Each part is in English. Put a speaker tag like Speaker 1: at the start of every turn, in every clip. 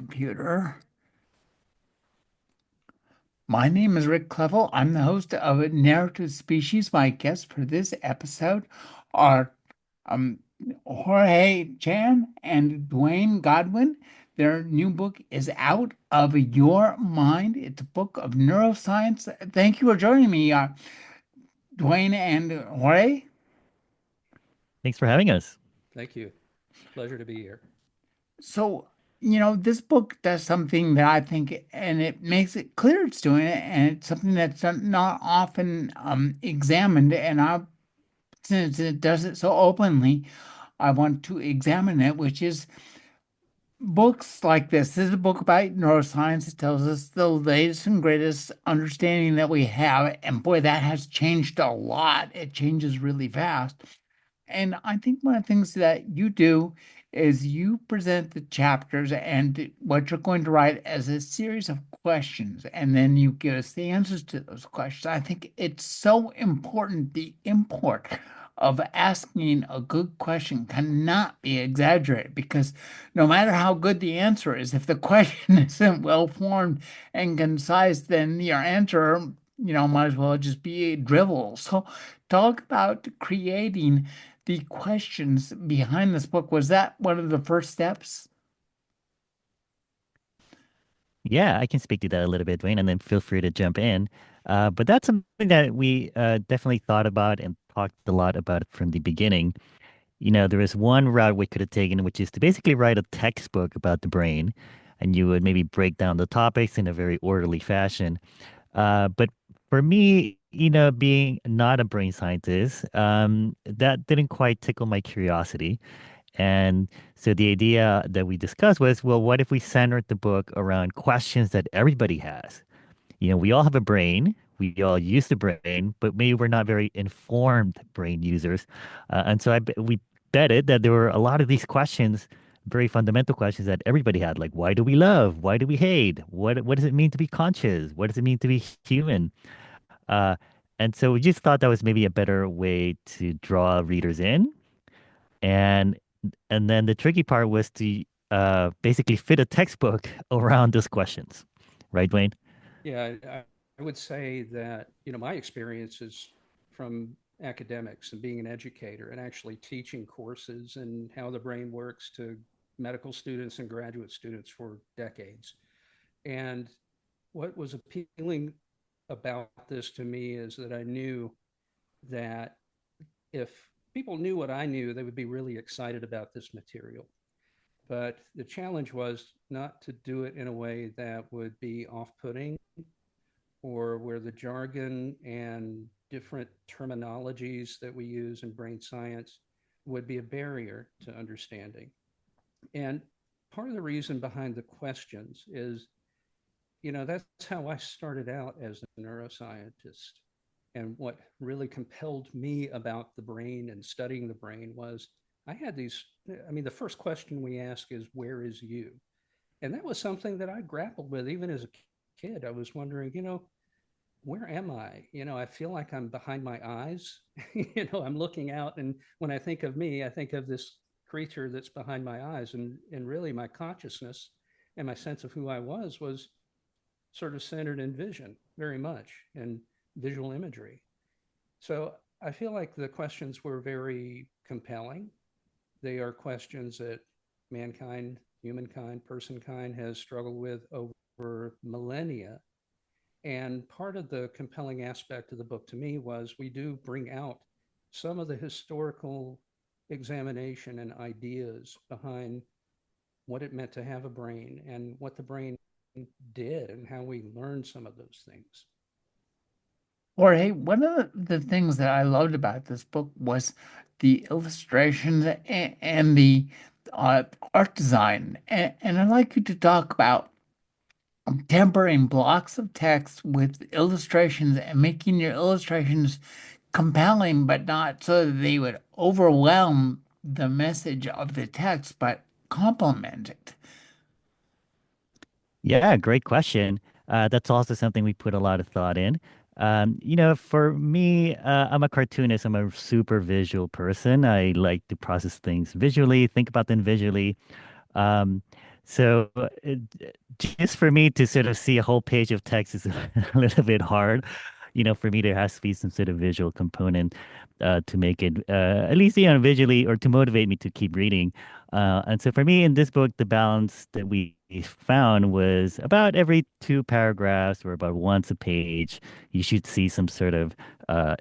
Speaker 1: Computer. My name is Rick Clevel. I'm the host of Narrative Species. My guests for this episode are um, Jorge Cham and Dwayne Godwin. Their new book is Out of Your Mind. It's a book of neuroscience. Thank you for joining me, Dwayne and Jorge.
Speaker 2: Thanks for having us.
Speaker 3: Thank you. Pleasure to be here.
Speaker 1: So, this book does something that I think, and it makes it clear it's doing it, and it's something that's not often examined. And since it does it so openly, I want to examine it, which is books like this. This is a book about neuroscience. It tells us the latest and greatest understanding that we have. And boy, that has changed a lot. It changes really fast. And I think one of the things that you do is you present the chapters and what you're going to write as a series of questions, and then you give us the answers to those questions. I think it's so important. The import of asking a good question cannot be exaggerated because no matter how good the answer is, if the question isn't well formed and concise, then your answer, might as well just be drivel. So, talk about creating the questions behind this book. Was that one of the first steps?
Speaker 2: Yeah, I can speak to that a little bit, Dwayne, and then feel free to jump in. But that's something that we definitely thought about and talked a lot about from the beginning. There is one route we could have taken, which is to basically write a textbook about the brain, and you would maybe break down the topics in a very orderly fashion. But for me, being not a brain scientist, that didn't quite tickle my curiosity. And so the idea that we discussed was, well, what if we centered the book around questions that everybody has? We all have a brain. We all use the brain, but maybe we're not very informed brain users. And so we betted that there were a lot of these questions, very fundamental questions that everybody had, like why do we love? Why do we hate? What does it mean to be conscious? What does it mean to be human? Uh, and so we just thought that was maybe a better way to draw readers in. And and then the tricky part was to basically fit a textbook around those questions, right, Dwayne?
Speaker 3: Yeah, I would say that, my experience is from academics and being an educator and actually teaching courses and how the brain works to medical students and graduate students for decades. And what was appealing about this to me is that I knew that if people knew what I knew, they would be really excited about this material. But the challenge was not to do it in a way that would be off putting or where the jargon and different terminologies that we use in brain science would be a barrier to understanding. And part of the reason behind the questions is, that's how I started out as a neuroscientist. And what really compelled me about the brain and studying the brain was I had these. I mean, the first question we ask is, where is you? And that was something that I grappled with even as a kid. I was wondering, where am I? I feel like I'm behind my eyes. I'm looking out, and when I think of me, I think of this creature that's behind my eyes, and really my consciousness and my sense of who I was sort of centered in vision very much and visual imagery. So I feel like the questions were very compelling. They are questions that mankind, humankind, personkind has struggled with over millennia. And part of the compelling aspect of the book to me was we do bring out some of the historical examination and ideas behind what it meant to have a brain and what the brain did and how we learned some of those things.
Speaker 1: Or hey, one of the things that I loved about this book was the illustrations and the uh, art design. And I'd like you to talk about tempering blocks of text with illustrations and making your illustrations compelling, but not so that they would overwhelm the message of the text, but complement it.
Speaker 2: Yeah, great question. That's also something we put a lot of thought in. For me, I'm a cartoonist. I'm a super visual person. I like to process things visually, think about them visually. Um, So just for me to sort of see a whole page of text is a little bit hard. For me, there has to be some sort of visual component to make it at least, visually or to motivate me to keep reading. And so for me in this book, the balance that we found was about every two paragraphs or about once a page, you should see some sort of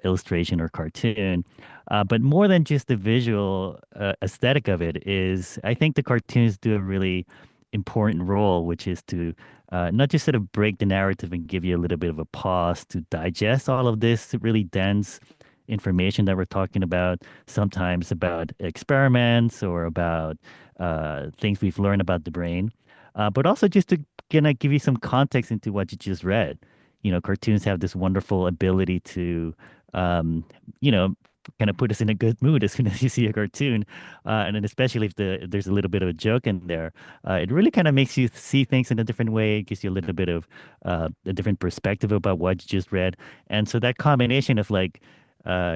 Speaker 2: illustration or cartoon. But more than just the visual aesthetic of it is, I think the cartoons do a really important role, which is to not just sort of break the narrative and give you a little bit of a pause to digest all of this really dense information that we're talking about, sometimes about experiments or about things we've learned about the brain, but also just to gonna give you some context into what you just read. Cartoons have this wonderful ability to, um, you know, kind of put us in a good mood as soon as you see a cartoon, and then especially if there's a little bit of a joke in there, it really kind of makes you see things in a different way. It gives you a little bit of a different perspective about what you just read, and so that combination of like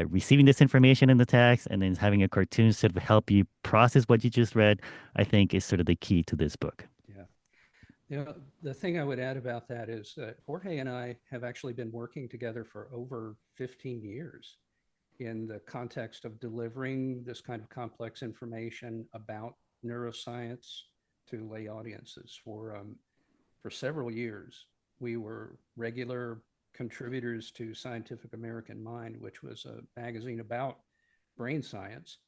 Speaker 2: receiving this information in the text and then having a cartoon sort of help you process what you just read, I think is sort of the key to this book.
Speaker 3: Yeah. The thing I would add about that is that Jorge and I have actually been working together for over 15 years in the context of delivering this kind of complex information about neuroscience to lay audiences for several years. We were regular contributors to Scientific American Mind, which was a magazine about brain science.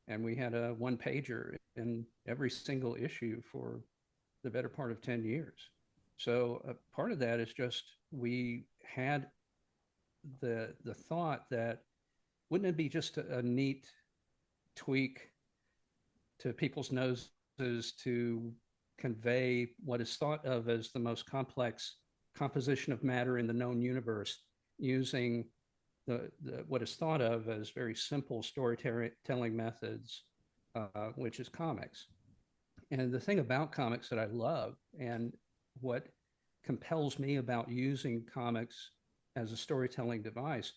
Speaker 3: And we had a one pager in every single issue for the better part of 10 years. So part of that is just we had the thought that wouldn't it be just a neat tweak to people's noses to convey what is thought of as the most complex composition of matter in the known universe using what is thought of as very simple storytelling methods, which is comics. And the thing about comics that I love and what compels me about using comics as a storytelling device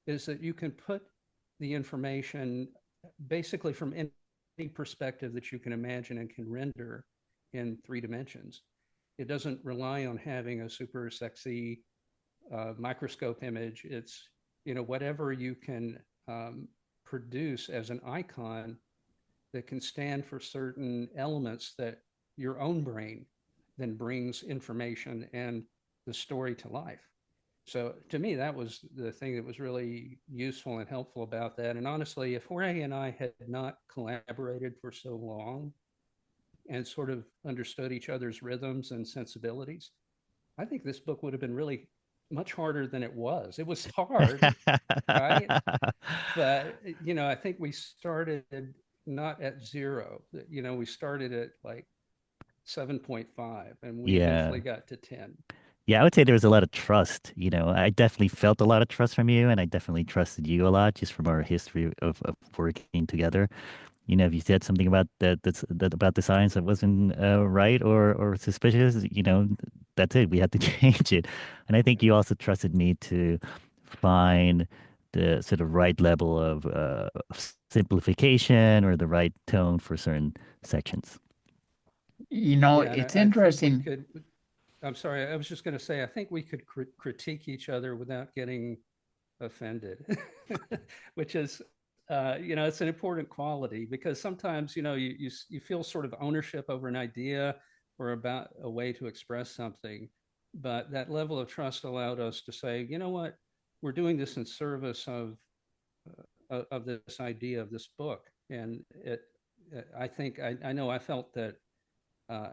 Speaker 3: is that you can put the information basically from any perspective that you can imagine and can render in 3 dimensions. It doesn't rely on having a super sexy microscope image. It's whatever you can produce as an icon that can stand for certain elements that your own brain then brings information and the story to life. So to me, that was the thing that was really useful and helpful about that. And honestly, if Jorge and I had not collaborated for so long and sort of understood each other's rhythms and sensibilities, I think this book would have been really much harder than it was. It was hard, right? But I think we started not at zero. We started at like 7.5 and we
Speaker 2: Yeah.
Speaker 3: eventually got to 10.
Speaker 2: Yeah, I would say there was a lot of trust. I definitely felt a lot of trust from you, and I definitely trusted you a lot just from our history of working together. If you said something about that about the science that wasn't right or suspicious, that's it. We had to change it. And I think
Speaker 3: Yeah.
Speaker 2: you also trusted me to find the sort of right level of simplification or the right tone for certain sections.
Speaker 3: Yeah. And
Speaker 1: It's
Speaker 3: I think we
Speaker 1: interesting.
Speaker 3: could, I'm sorry, I was just going to say, I think we could critique each other without getting offended, which is, it's an important quality because sometimes, you feel sort of ownership over an idea or about a way to express something. But that level of trust allowed us to say, you know what, we're doing this in service of this idea of this book. And I think, I know I felt that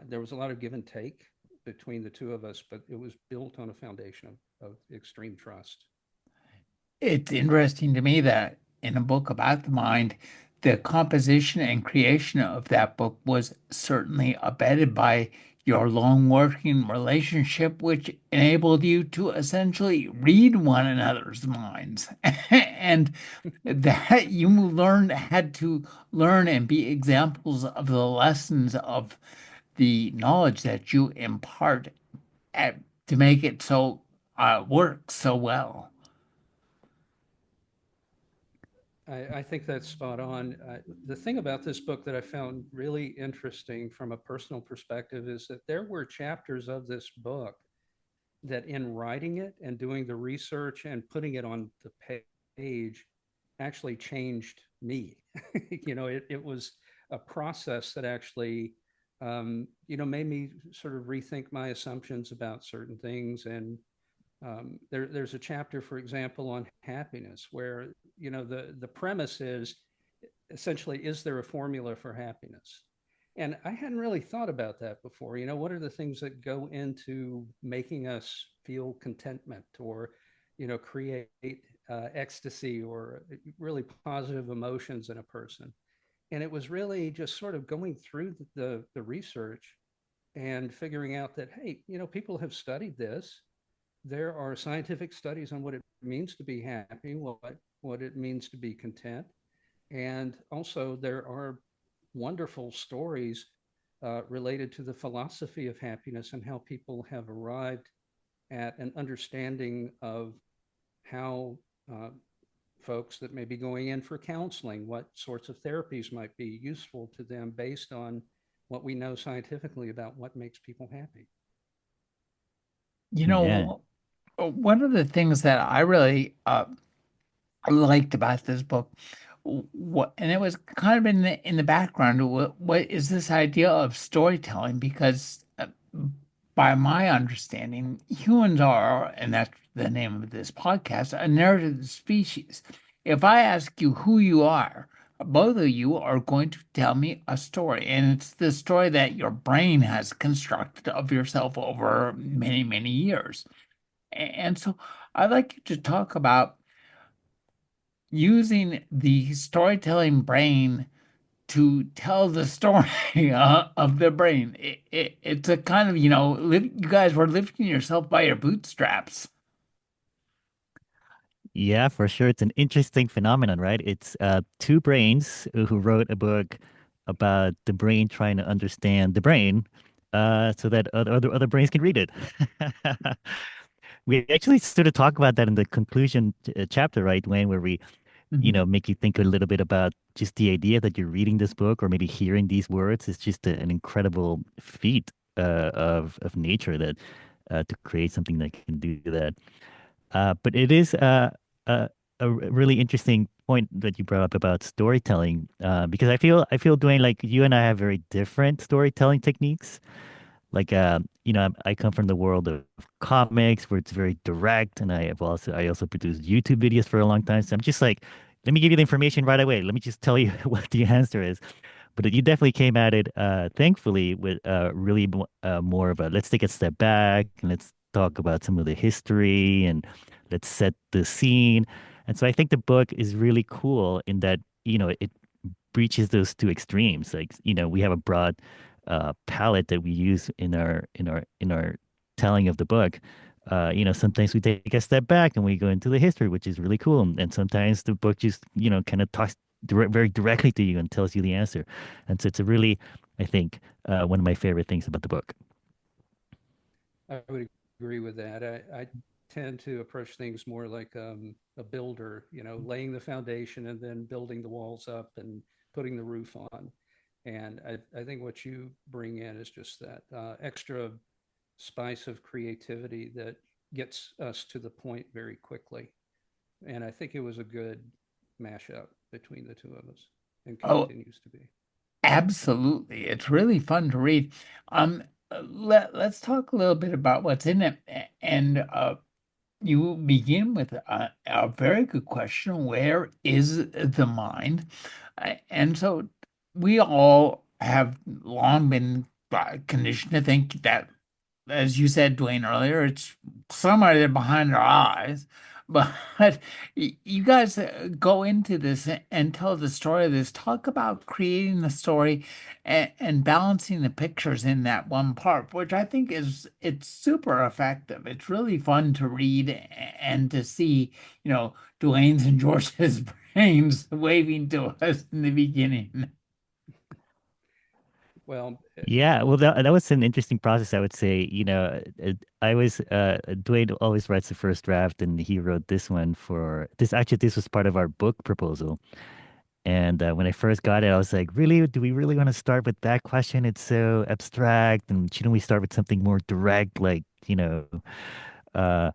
Speaker 3: there was a lot of give and take between the two of us, but it was built on a foundation of extreme trust.
Speaker 1: It's interesting to me that in a book about the mind, the composition and creation of that book was certainly abetted by your long working relationship, which enabled you to essentially read one another's minds. And that you had to learn and be examples of the lessons of the knowledge that you impart at, to make it so work so well.
Speaker 3: I think that's spot on. The thing about this book that I found really interesting from a personal perspective is that there were chapters of this book that, in writing it and doing the research and putting it on the page, actually changed me. It was a process that actually, made me sort of rethink my assumptions about certain things. And there's a chapter, for example, on happiness, where the premise is essentially, is there a formula for happiness? And I hadn't really thought about that before. What are the things that go into making us feel contentment, or create ecstasy, or really positive emotions in a person? And it was really just sort of going through the research and figuring out that, hey, people have studied this. There are scientific studies on what it means to be happy, what it means to be content. And also, there are wonderful stories related to the philosophy of happiness and how people have arrived at an understanding of how folks that may be going in for counseling, what sorts of therapies might be useful to them based on what we know scientifically about what makes people happy.
Speaker 1: You
Speaker 2: Yeah.
Speaker 1: know, one of the things that I really liked about this book, what, and it was kind of in the background. What is this idea of storytelling? Because by my understanding, humans are, and that's the name of this podcast, a narrative species. If I ask you who you are, both of you are going to tell me a story, and it's the story that your brain has constructed of yourself over many, many years. And so I'd like you to talk about using the storytelling brain to tell the story of the brain. It's a kind of, you guys were lifting yourself by your bootstraps.
Speaker 2: Yeah, for sure. It's an interesting phenomenon, right? It's two brains who wrote a book about the brain trying to understand the brain, so that other brains can read it. We actually sort of talk about that in the conclusion chapter, right, Wayne, where we,
Speaker 1: Mhm.
Speaker 2: make you think a little bit about just the idea that you're reading this book or maybe hearing these words is just an incredible feat of nature that to create something that can do that. But it is a really interesting point that you brought up about storytelling, because I feel Dwayne, like you and I have very different storytelling techniques. Like I come from the world of comics where it's very direct, and I also produced YouTube videos for a long time. So I'm just like, let me give you the information right away. Let me just tell you what the answer is. But you definitely came at it, thankfully, with really more of a let's take a step back and let's talk about some of the history and let's set the scene. And so I think the book is really cool in that, it breaches those two extremes. Like, we have a broad palette that we use in our telling of the book. Sometimes we take a step back and we go into the history, which is really cool. And sometimes the book just, kind of talks very directly to you and tells you the answer. And so it's a really, I think, one of my favorite things about the book.
Speaker 3: I would agree with that. I tend to approach things more like a builder, laying the foundation and then building the walls up and putting the roof on. And I think what you bring in is just that extra spice of creativity that gets us to the point very quickly. And I think it was a good mashup between the two of us, and
Speaker 1: Oh,
Speaker 3: continues to be.
Speaker 1: absolutely. It's really fun to read. Let's talk a little bit about what's in it. And you begin with a very good question. Where is the mind? And so we all have long been conditioned to think that, as you said, Dwayne, earlier, it's somewhere there behind our eyes. But you guys go into this and tell the story of this. Talk about creating the story and balancing the pictures in that one part, which I think it's super effective. It's really fun to read and to see, Dwayne's and George's brains waving to us in the beginning.
Speaker 3: Well,
Speaker 2: Yeah, well, that was an interesting process, I would say. I was Dwayne always writes the first draft, and he wrote this one for this. Actually, this was part of our book proposal. And when I first got it, I was like, really? Do we really want to start with that question? It's so abstract, and shouldn't we start with something more direct, like, uh,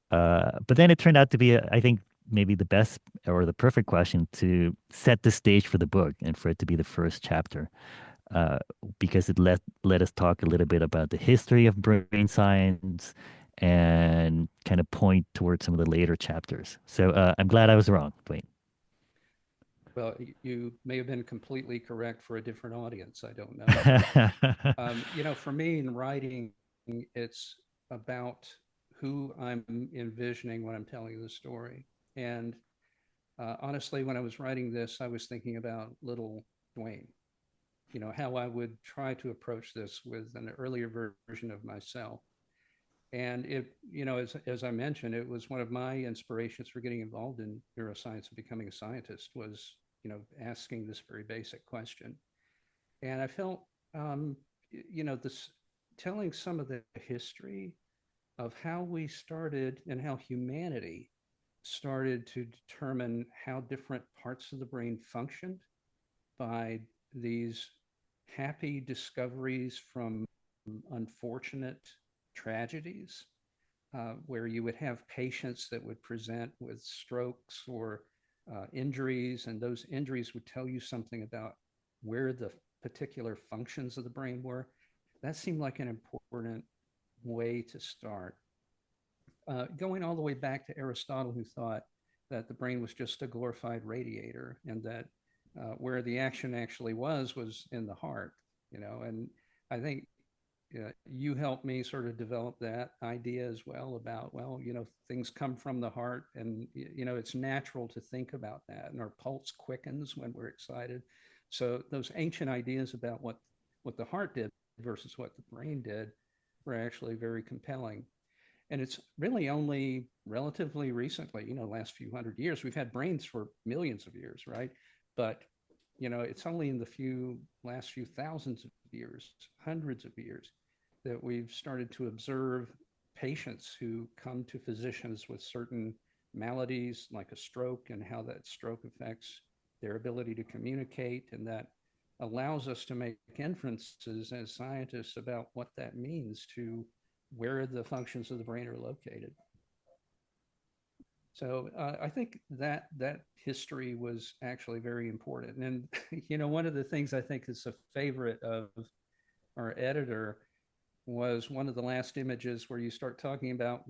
Speaker 2: but then it turned out to be, I think, maybe the best or the perfect question to set the stage for the book and for it to be the first chapter, uh, because it let us talk a little bit about the history of brain science and kind of point towards some of the later chapters. So I'm glad I was wrong, Dwayne.
Speaker 3: well, you may have been completely correct for a different audience. I don't know, but for me in writing, it's about who I'm envisioning when I'm telling the story. And honestly, when I was writing this, I was thinking about little Dwayne. How I would try to approach this with an earlier version of myself. And as I mentioned, it was one of my inspirations for getting involved in neuroscience and becoming a scientist was, asking this very basic question. And I felt, this telling some of the history of how we started and how humanity started to determine how different parts of the brain functioned by these happy discoveries from unfortunate tragedies, where you would have patients that would present with strokes or injuries, and those injuries would tell you something about where the particular functions of the brain were. That seemed like an important way to start. Going all the way back to Aristotle, who thought that the brain was just a glorified radiator and that where the action actually was in the heart, and I think you helped me sort of develop that idea as well about, well, things come from the heart and, it's natural to think about that. And our pulse quickens when we're excited. So those ancient ideas about what the heart did versus what the brain did were actually very compelling. And it's really only relatively recently, last few hundred years, we've had brains for millions of years, right? But, it's only in the last few thousands of years, hundreds of years, that we've started to observe patients who come to physicians with certain maladies like a stroke and how that stroke affects their ability to communicate. And that allows us to make inferences as scientists about what that means to where the functions of the brain are located. So I think that history was actually very important. And one of the things I think is a favorite of our editor was one of the last images where you start talking about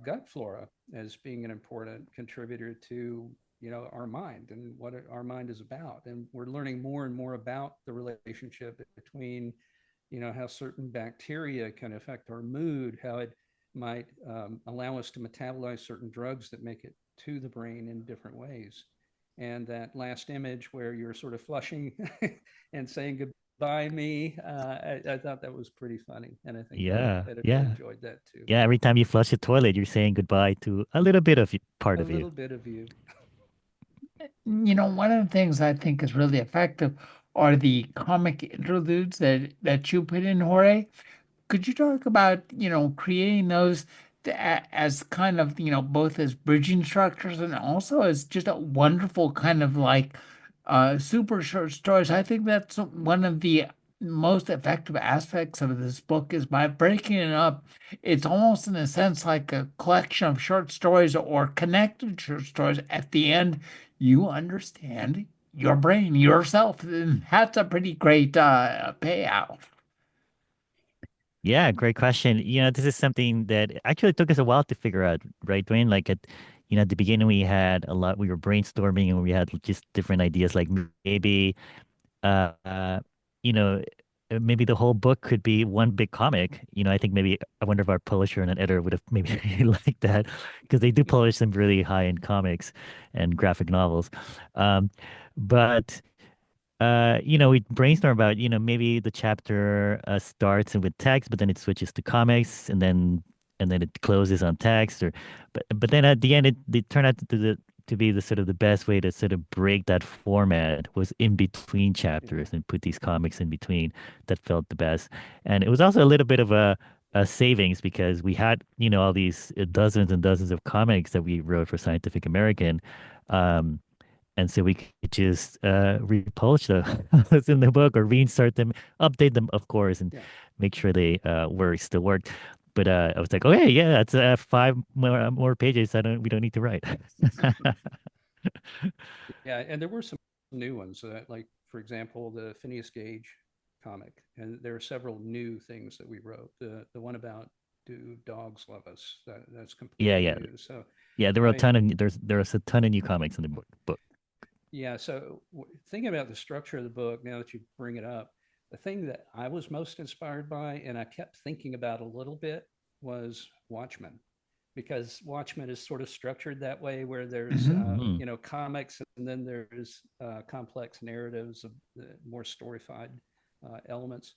Speaker 3: gut flora as being an important contributor to our mind and what our mind is about. And we're learning more and more about the relationship between how certain bacteria can affect our mood, how it might allow us to metabolize certain drugs that make it to the brain in different ways. And that last image where you're sort of flushing and saying goodbye me, I thought that was pretty funny. And I think the
Speaker 2: Yeah,
Speaker 3: editor
Speaker 2: yeah.
Speaker 3: enjoyed that too.
Speaker 2: Yeah, every time you flush the toilet, you're saying goodbye to a little bit of part
Speaker 3: A
Speaker 2: of you.
Speaker 3: little bit of you.
Speaker 1: One of the things I think is really effective are the comic interludes that you put in, Jorge. Could you talk about, creating those as kind of, both as bridging structures and also as just a wonderful kind of like super short stories? I think that's one of the most effective aspects of this book is by breaking it up. It's almost in a sense like a collection of short stories or connected short stories. At the end, you understand your brain, yourself. And that's a pretty great payout.
Speaker 2: Yeah, great question. This is something that actually took us a while to figure out, right, Dwayne? Like at the beginning we had a lot, we were brainstorming and we had just different ideas, like maybe, uh, uh, you know, maybe the whole book could be one big comic. I think maybe, I wonder if our publisher and an editor would have maybe liked that because they do publish some really high-end comics and graphic novels. But we brainstorm about, maybe the chapter starts with text, but then it switches to comics, and then it closes on text, or but then at the end it they turn out to be the sort of the best way to sort of break that format was in between
Speaker 3: Yeah.
Speaker 2: chapters and put these comics in between that felt the best. And it was also a little bit of a savings because we had, all these dozens and dozens of comics that we wrote for Scientific American. Um, and so we could just republish those in the book or reinsert them, update them, of course, and
Speaker 3: Yeah.
Speaker 2: make sure they still worked. But I was like, okay, yeah, that's five more pages. We don't need to write.
Speaker 3: Yeah. And there were some new ones, like, for example, the Phineas Gage comic. And there are several new things that we wrote. The one about do dogs love us? That's
Speaker 2: Yeah,
Speaker 3: completely
Speaker 2: yeah,
Speaker 3: new. So,
Speaker 2: yeah. There were
Speaker 3: I
Speaker 2: a ton
Speaker 3: mean,
Speaker 2: of there's a ton of new comics in the book.
Speaker 3: yeah. So, thinking about the structure of the book, now that you bring it up, the thing that I was most inspired by, and I kept thinking about a little bit, was Watchmen, because Watchmen is sort of structured that way, where there's
Speaker 1: Hmm.
Speaker 2: Mm.
Speaker 3: comics, and then there's complex narratives of more storyfied elements.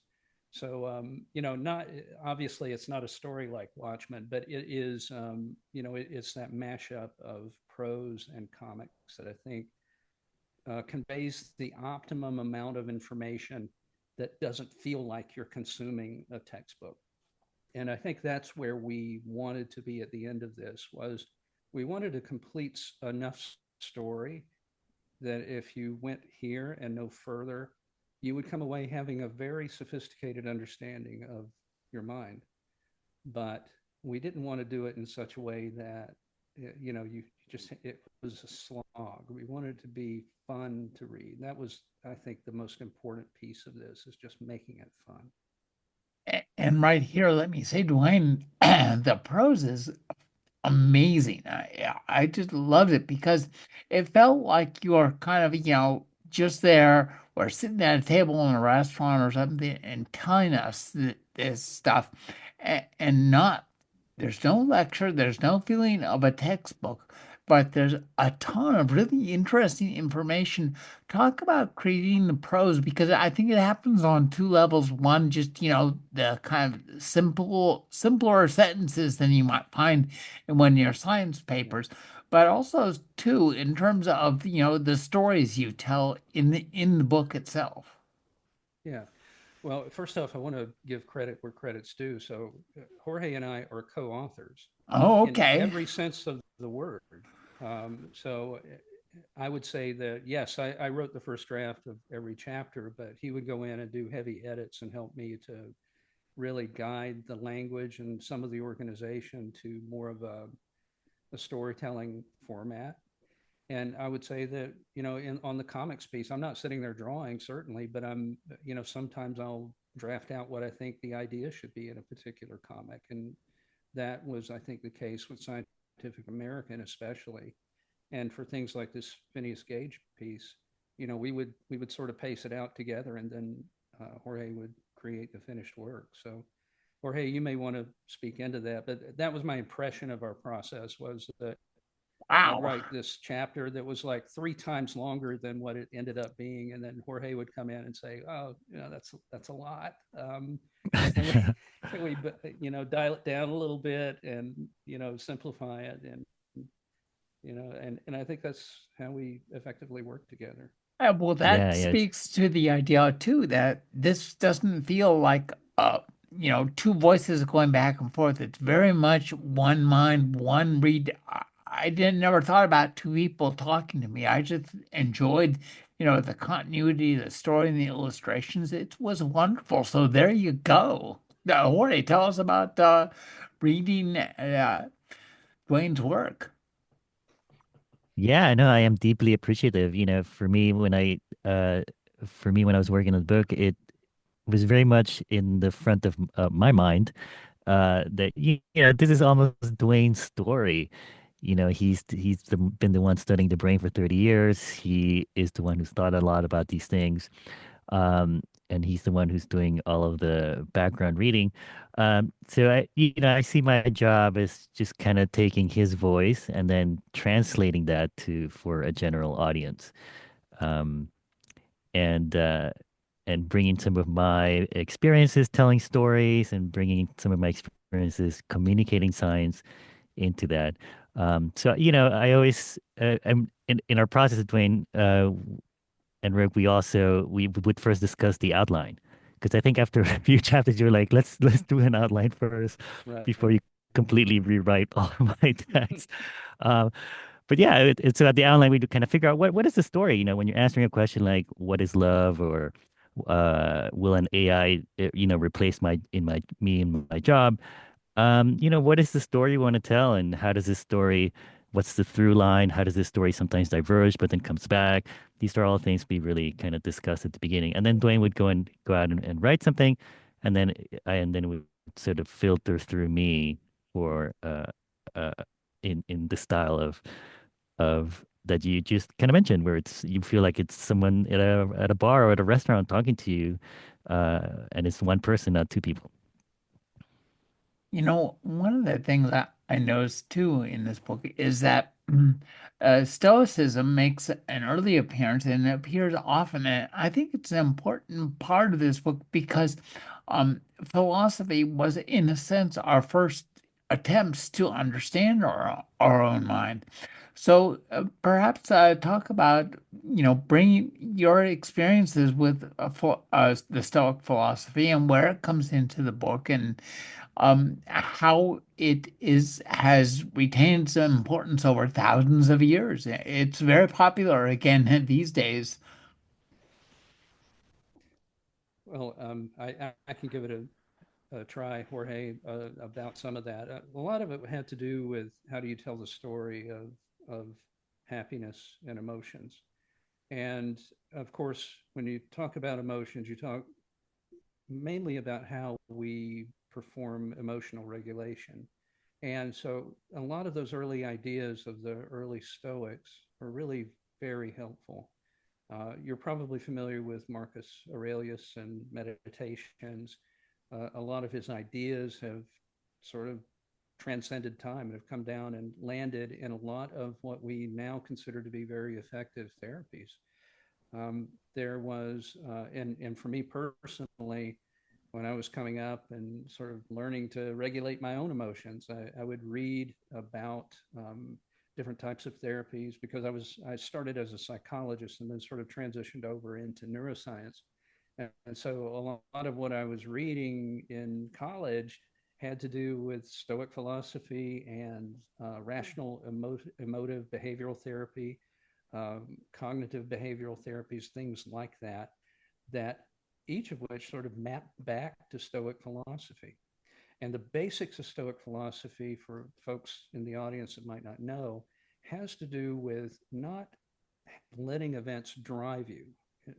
Speaker 3: So not obviously it's not a story like Watchmen, but it is it's that mashup of prose and comics that I think conveys the optimum amount of information that doesn't feel like you're consuming a textbook. And I think that's where we wanted to be at the end of this, was we wanted to complete enough story that if you went here and no further, you would come away having a very sophisticated understanding of your mind. But we didn't want to do it in such a way that you just it was a slog. We wanted it to be fun to read. That was, I think, the most important piece of this, is just making it fun.
Speaker 1: And right here, let me say, Dwayne, the prose is amazing. I just loved it because it felt like you were kind of, just there or sitting at a table in a restaurant or something and telling us this stuff and not, there's no lecture, there's no feeling of a textbook, but there's a ton of really interesting information. Talk about creating the prose because I think it happens on two levels. One, just, the kind of simpler sentences than you might find in one of your science
Speaker 3: Yeah,
Speaker 1: papers, but also too in terms of, the stories you tell in the book itself.
Speaker 3: yeah. Well, first off, I want to give credit where credit's due. So, Jorge and I are co-authors
Speaker 1: Oh,
Speaker 3: in
Speaker 1: okay.
Speaker 3: every sense of the word. So, I would say that yes, I wrote the first draft of every chapter, but he would go in and do heavy edits and help me to really guide the language and some of the organization to more of a storytelling format. And I would say that, on the comics piece, I'm not sitting there drawing, certainly, but sometimes I'll draft out what I think the idea should be in a particular comic. And that was, I think, the case with Scientific American, especially. And for things like this Phineas Gage piece, we would sort of pace it out together, and then Jorge would create the finished work. So, Jorge, you may want to speak into that, but that was my impression of our process, was that I'd
Speaker 1: Wow.
Speaker 3: write this chapter that was like three times longer than what it ended up being, and then Jorge would come in and say, "Oh, that's a lot," and we and we dial it down a little bit and simplify it, and and I think that's how we effectively work together.
Speaker 1: Well, that
Speaker 2: Yeah, yeah,
Speaker 1: speaks to the idea too that this doesn't feel like two voices going back and forth. It's very much one mind, one read. I didn't never thought about two people talking to me. I just enjoyed, the continuity, the story, and the illustrations. It was wonderful. So there you go. Jorge, tell us about reading Dwayne's work.
Speaker 2: yeah. No, I am deeply appreciative. For me when I was working on the book, it was very much in the front of my mind. That this is almost Dwayne's story. Been the one studying the brain for 30 years. He is the one who's thought a lot about these things. And he's the one who's doing all of the background reading. So I see my job as just kind of taking his voice and then translating that to for a general audience. Um, and bringing some of my experiences telling stories and bringing some of my experiences communicating science into that. So I always I'm in our process, Dwayne, and Rick, we would first discuss the outline because I think after a few chapters, you're like, let's do an outline first
Speaker 3: Right.
Speaker 2: before you completely rewrite all of my text. Um, but yeah, it's about the outline. We do kind of figure out what is the story. When you're answering a question like what is love, or will an AI replace me in my job? What is the story you want to tell, and how does this story, what's the through line? How does this story sometimes diverge, but then comes back? These are all things we really kind of discussed at the beginning. And then Dwayne would go out and write something, and then we would sort of filter through me for uh in the style of that you just kind of mentioned, where it's you feel like it's someone at a bar or at a restaurant talking to you, and it's one person, not two people.
Speaker 1: One of the things I noticed too in this book is that Stoicism makes an early appearance and it appears often. And I think it's an important part of this book because philosophy was, in a sense, our first attempts to understand our own mind. So perhaps talk about, bringing your experiences with the Stoic philosophy and where it comes into the book and how it has retained some importance over thousands of years. It's very popular again these days.
Speaker 3: Well, I can give it a try, Jorge, about some of that. A lot of it had to do with how do you tell the story of happiness and emotions. And of course, when you talk about emotions, you talk mainly about how we perform emotional regulation. And so a lot of those early ideas of the early Stoics are really very helpful. You're probably familiar with Marcus Aurelius and Meditations. A lot of his ideas have sort of transcended time and have come down and landed in a lot of what we now consider to be very effective therapies. There was, and for me personally, when I was coming up and sort of learning to regulate my own emotions, I would read about different types of therapies because I started as a psychologist and then sort of transitioned over into neuroscience. And so a lot of what I was reading in college had to do with Stoic philosophy and emotive behavioral therapy, cognitive behavioral therapies, things like that, that each of which sort of map back to Stoic philosophy. And the basics of Stoic philosophy, for folks in the audience that might not know, has to do with not letting events drive you,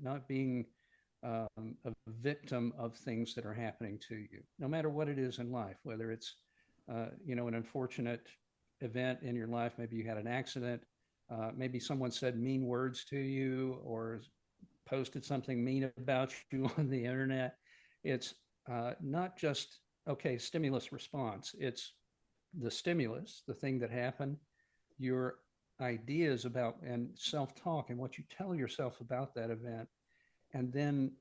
Speaker 3: not being a victim of things that are happening to you, no matter what it is in life, whether it's an unfortunate event in your life. Maybe you had an accident. Maybe someone said mean words to you or posted something mean about you on the internet. It's not just, okay, stimulus response. It's the stimulus, the thing that happened, your ideas about and self talk and what you tell yourself about that event, and then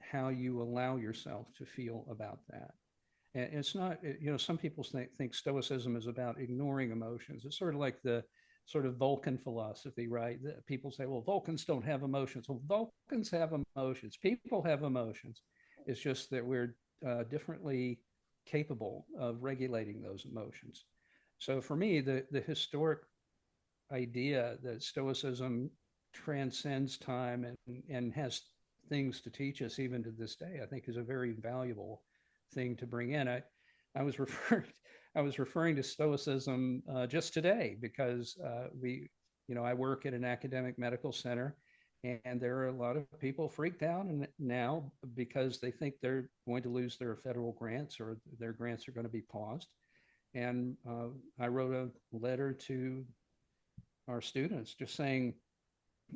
Speaker 3: how you allow yourself to feel about that. And it's not, some people think Stoicism is about ignoring emotions. It's sort of like the sort of Vulcan philosophy, right? People say, well, Vulcans don't have emotions. Well, Vulcans have emotions. People have emotions. It's just that we're differently capable of regulating those emotions. So for me, the historic idea that Stoicism transcends time and has things to teach us even to this day, I think is a very valuable thing to bring in. I was referring I was referring to Stoicism just today because I work at an academic medical center, and there are a lot of people freaked out now because they think they're going to lose their federal grants or their grants are going to be paused. And I wrote a letter to our students just saying,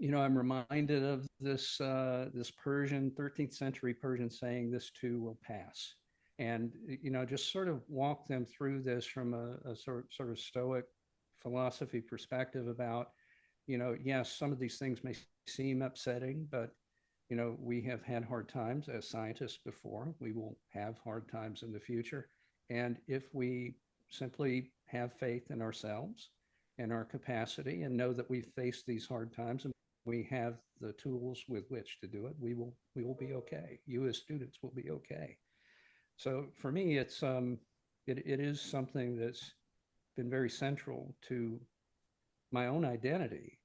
Speaker 3: I'm reminded of this Persian, 13th century Persian saying, "This too will pass," and just sort of walk them through this from a sort of Stoic philosophy perspective about, yes, some of these things may seem upsetting, but we have had hard times as scientists before. We will have hard times in the future, and if we simply have faith in ourselves and our capacity and know that we've faced these hard times and we have the tools with which to do it. We will be okay. You as students will be okay. So for me, it is something that's been very central to my own identity.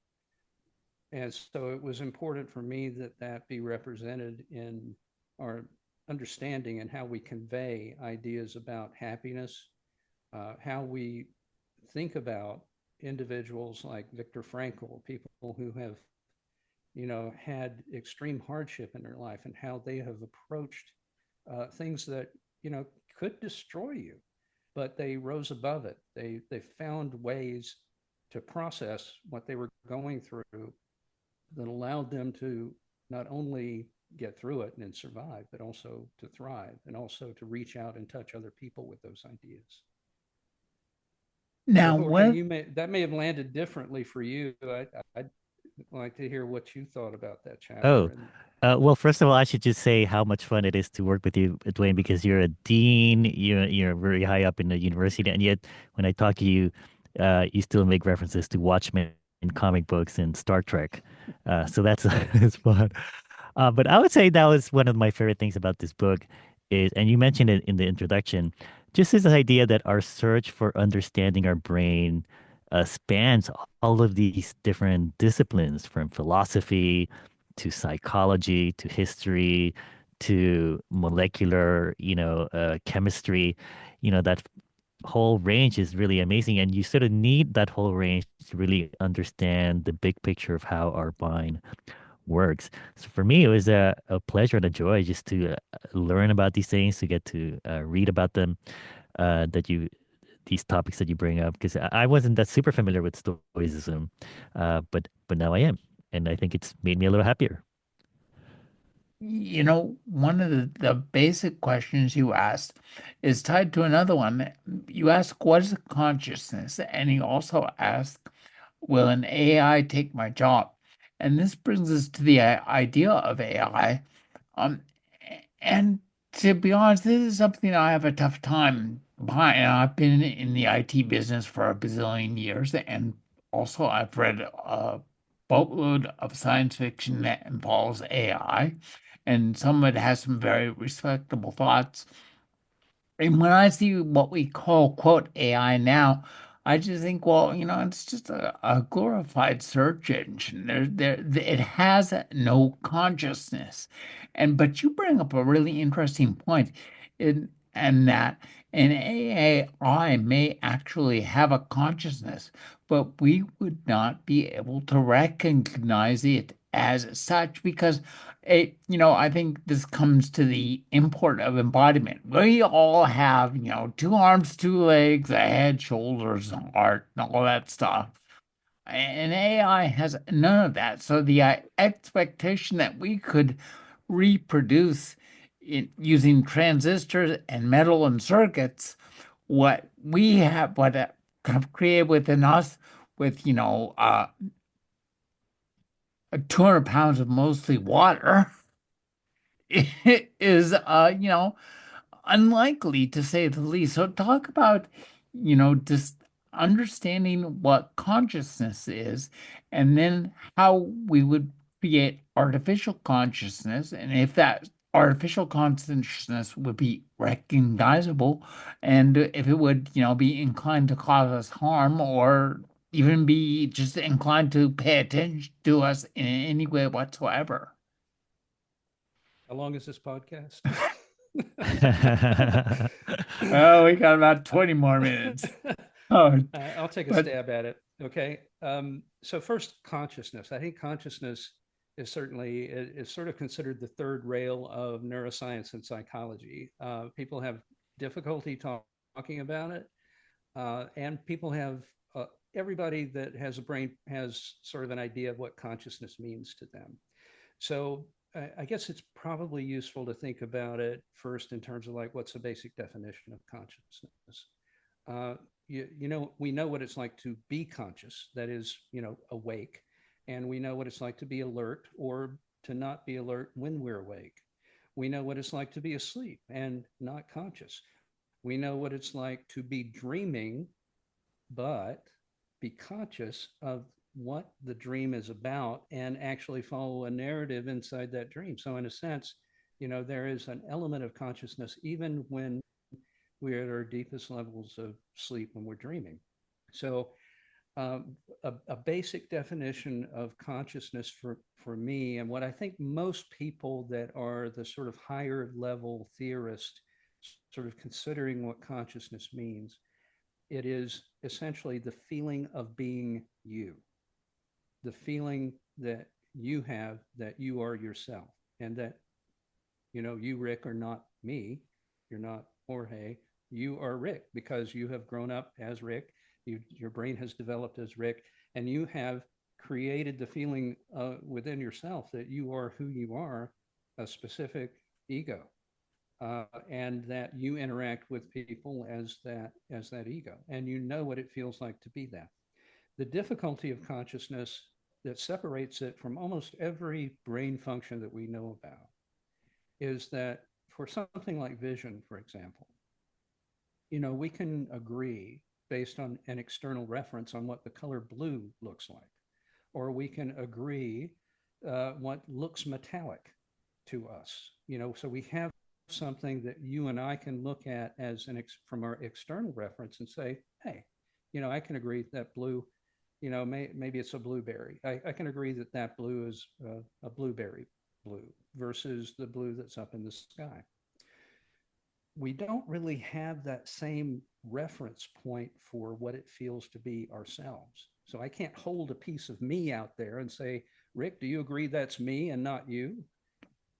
Speaker 3: And so it was important for me that that be represented in our understanding and how we convey ideas about happiness, how we think about individuals like Viktor Frankl, people who have, had extreme hardship in their life and how they have approached things that, could destroy you, but they rose above it. They found ways to process what they were going through that allowed them to not only get through it and survive, but also to thrive and also to reach out and touch other people with those ideas. So
Speaker 1: Now,
Speaker 3: Jorge,
Speaker 1: what?
Speaker 3: you may have landed differently for you. I'd like to hear what you thought about that chapter.
Speaker 2: Oh,
Speaker 3: And
Speaker 2: well, first of all, I should just say how much fun it is to work with you, Dwayne, because you're a dean, you're very high up in the university, and yet when I talk to you, you still make references to Watchmen in comic books and Star Trek. So that's it's fun. But I would say that was one of my favorite things about this book is, and you mentioned it in the introduction, just this idea that our search for understanding our brain spans all of these different disciplines, from philosophy to psychology to history to molecular, chemistry. That whole range is really amazing, and you sort of need that whole range to really understand the big picture of how our mind works. So for me, it was a pleasure and a joy just to learn about these things, to get to read about them, that you these topics that you bring up, because I wasn't that super familiar with Stoicism, but now I am, and I think it's made me a little happier.
Speaker 1: One of the basic questions you asked is tied to another one. You ask, what is consciousness? And you also ask, will an AI take my job? And this brings us to the idea of AI. Um, and to be honest, this is something I have a tough time buying. I've been in the IT business for a bazillion years, and also I've read a boatload of science fiction that involves AI, and some of it has some very respectable thoughts. And when I see what we call, quote, AI now, I just think, well, it's just a glorified search engine. It has no consciousness. But you bring up a really interesting point and that an AI may actually have a consciousness, but we would not be able to recognize it as such because I think this comes to the import of embodiment. We all have, two arms, two legs, a head, shoulders, a heart, and all that stuff. And AI has none of that. So the expectation that we could reproduce using transistors and metal and circuits what we have, what have created within us with, 200 pounds of mostly water is, unlikely to say the least. So talk about, just understanding what consciousness is and then how we would create artificial consciousness and if that artificial consciousness would be recognizable and if it would, be inclined to cause us harm or even be just inclined to pay attention to us in any way whatsoever.
Speaker 3: how long is this podcast?
Speaker 1: Oh, we got about 20 more minutes. Oh,
Speaker 3: I'll take a
Speaker 1: but
Speaker 3: stab at it. Okay. So first, consciousness. I think consciousness is sort of considered the third rail of neuroscience and psychology. People have difficulty talking about it, and people have everybody that has a brain has sort of an idea of what consciousness means to them. So I guess it's probably useful to think about it first in terms of like what's the basic definition of consciousness. Uh, we know what it's like to be conscious, that is, awake, and we know what it's like to be alert or to not be alert when we're awake. We know what it's like to be asleep and not conscious. We know what it's like to be dreaming, but be conscious of what the dream is about and actually follow a narrative inside that dream. So, in a sense, there is an element of consciousness even when we're at our deepest levels of sleep when we're dreaming. So, a basic definition of consciousness for me, and what I think most people that are the sort of higher level theorists sort of considering what consciousness means, it is essentially the feeling of being you, the feeling that you have that you are yourself, and that you, Rick, are not me. You're not Jorge. You are Rick because you have grown up as Rick. Your brain has developed as Rick, and you have created the feeling within yourself that you are who you are, a specific ego, and that you interact with people as that ego, and you know what it feels like to be that. The difficulty of consciousness that separates it from almost every brain function that we know about is that for something like vision, for example, we can agree based on an external reference on what the color blue looks like, or we can agree what looks metallic to us. So we have something that you and I can look at as from our external reference and say, hey, I can agree that blue, maybe it's a blueberry. I can agree that that blue is a blueberry blue versus the blue that's up in the sky. We don't really have that same reference point for what it feels to be ourselves. So I can't hold a piece of me out there and say, Rick, do you agree that's me and not you?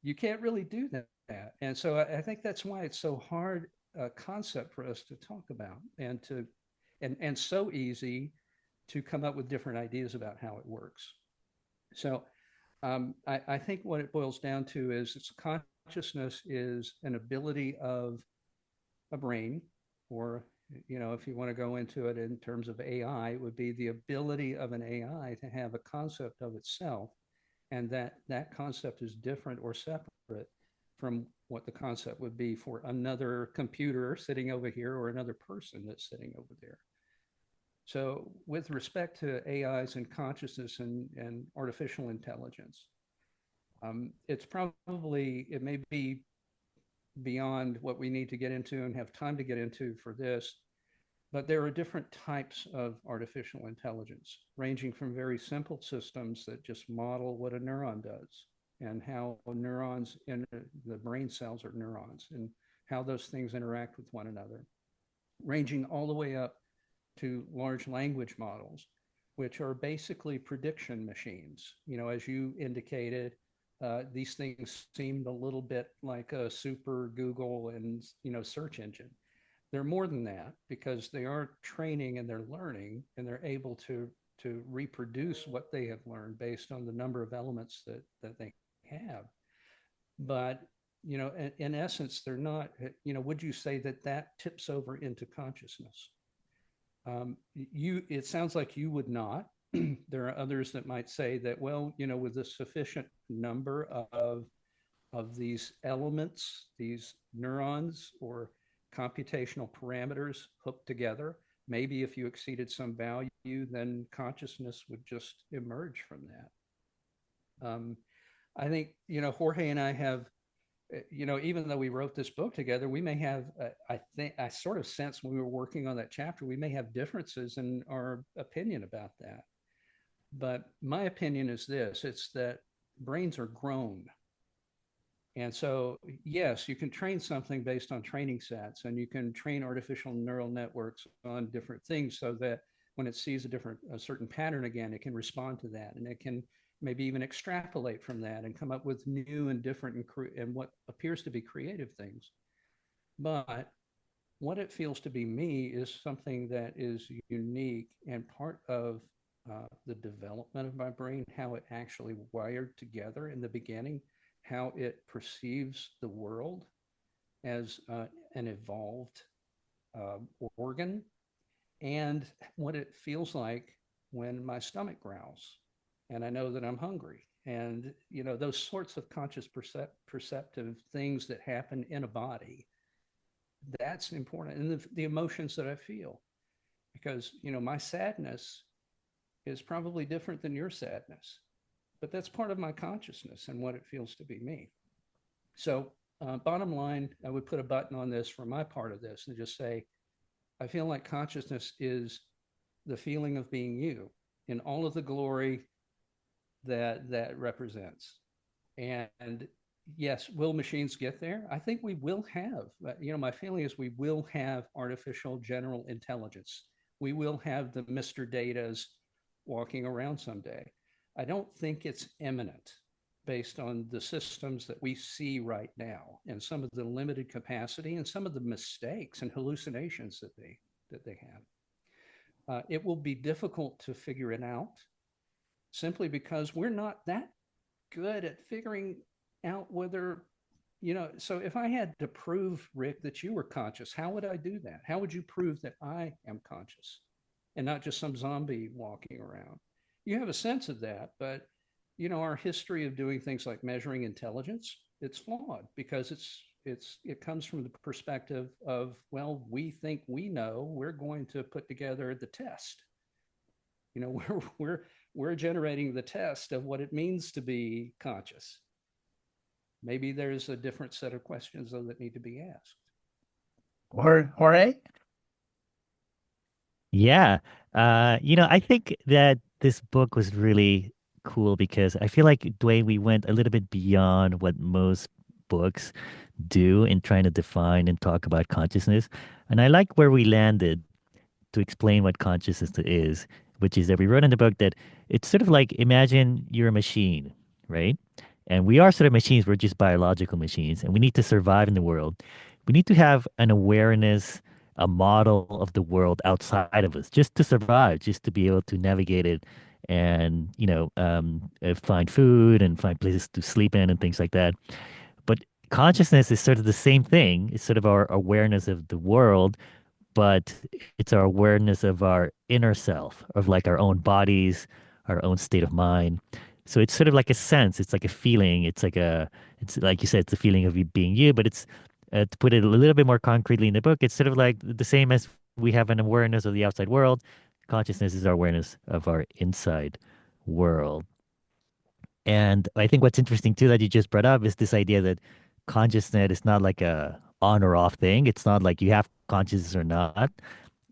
Speaker 3: You can't really do that. And so I think that's why it's so hard a concept for us to talk about and so easy to come up with different ideas about how it works. So I think what it boils down to is it's consciousness is an ability of a brain, or if you want to go into it in terms of AI, it would be the ability of an AI to have a concept of itself, and that concept is different or separate from what the concept would be for another computer sitting over here or another person that's sitting over there. So, with respect to AIs and consciousness and artificial intelligence, it may be beyond what we need to get into and have time to get into for this, but there are different types of artificial intelligence, ranging from very simple systems that just model what a neuron does and how neurons in the brain cells are neurons and how those things interact with one another, ranging all the way up to large language models, which are basically prediction machines. As you indicated, these things seemed a little bit like a super Google and search engine. They're more than that because they are training and they're learning and they're able to reproduce what they have learned based on the number of elements that they have. But in essence, they're not. Would you say that tips over into consciousness? It sounds like you would not. There are others that might say that, well, with a sufficient number of these elements, these neurons or computational parameters hooked together, maybe if you exceeded some value, then consciousness would just emerge from that. I think, Jorge and I have, even though we wrote this book together, we may have, I sort of sense when we were working on that chapter, we may have differences in our opinion about that. But my opinion is this, it's that brains are grown. And so, yes, you can train something based on training sets, and you can train artificial neural networks on different things so that when it sees a certain pattern again, it can respond to that, and it can maybe even extrapolate from that and come up with new and different and what appears to be creative things. But what it feels to be me is something that is unique and part of the development of my brain, how it actually wired together in the beginning, how it perceives the world as an evolved organ, and what it feels like when my stomach growls and I know that I'm hungry. And, those sorts of conscious perceptive things that happen in a body That's important. And the emotions that I feel, because, my sadness is probably different than your sadness, but that's part of my consciousness and what it feels to be me. So, bottom line, I would put a button on this for my part of this and just say, I feel like consciousness is the feeling of being you in all of the glory that represents. And yes, will machines get there? I think we will have. My feeling is we will have artificial general intelligence. We will have the Mr. Datas walking around someday. I don't think it's imminent based on the systems that we see right now and some of the limited capacity and some of the mistakes and hallucinations that they have. It will be difficult to figure it out simply because we're not that good at figuring out whether, so if I had to prove, Rick, that you were conscious, how would I do that? How would you prove that I am conscious and not just some zombie walking around? You have a sense of that, but our history of doing things like measuring intelligence, it's flawed because it comes from the perspective of, well, we think we know, we're going to put together the test. We're generating the test of what it means to be conscious. Maybe there's a different set of questions though that need to be asked.
Speaker 1: Or Jorge?
Speaker 2: Yeah. I think that this book was really cool because I feel like, Dwayne, we went a little bit beyond what most books do in trying to define and talk about consciousness. And I like where we landed to explain what consciousness is, which is that we wrote in the book that it's sort of like, imagine you're a machine, right? And we are sort of machines, we're just biological machines, and we need to survive in the world. We need to have an awareness, a model of the world outside of us, just to survive, just to be able to navigate it and, find food and find places to sleep in and things like that. But consciousness is sort of the same thing. It's sort of our awareness of the world, but it's our awareness of our inner self, of like our own bodies, our own state of mind. So it's sort of like a sense, it's like a feeling, it's like you said, it's the feeling of you being you, but it's, to put it a little bit more concretely in the book, it's sort of like the same as we have an awareness of the outside world. Consciousness is our awareness of our inside world. And I think what's interesting too that you just brought up is this idea that consciousness is not like a on or off thing. It's not like you have consciousness or not.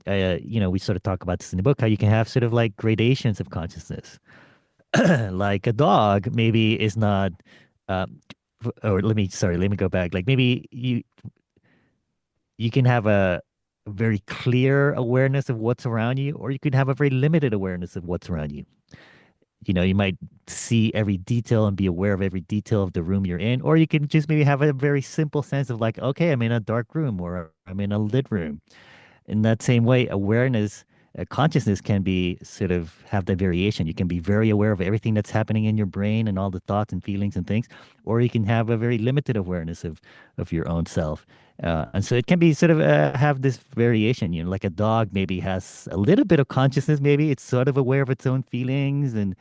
Speaker 2: We sort of talk about this in the book, how you can have sort of like gradations of consciousness. Like a dog maybe is not, uh, or let me go back. Like maybe you can have a very clear awareness of what's around you, or you can have a very limited awareness of what's around you. You might see every detail and be aware of every detail of the room you're in, or you can just maybe have a very simple sense of like, okay, I'm in a dark room or I'm in a lit room. In that same way, awareness, consciousness can be sort of have that variation. You can be very aware of everything that's happening in your brain and all the thoughts and feelings and things, or you can have a very limited awareness of your own self. And so it can be sort of have this variation. Like a dog maybe has a little bit of consciousness. Maybe it's sort of aware of its own feelings and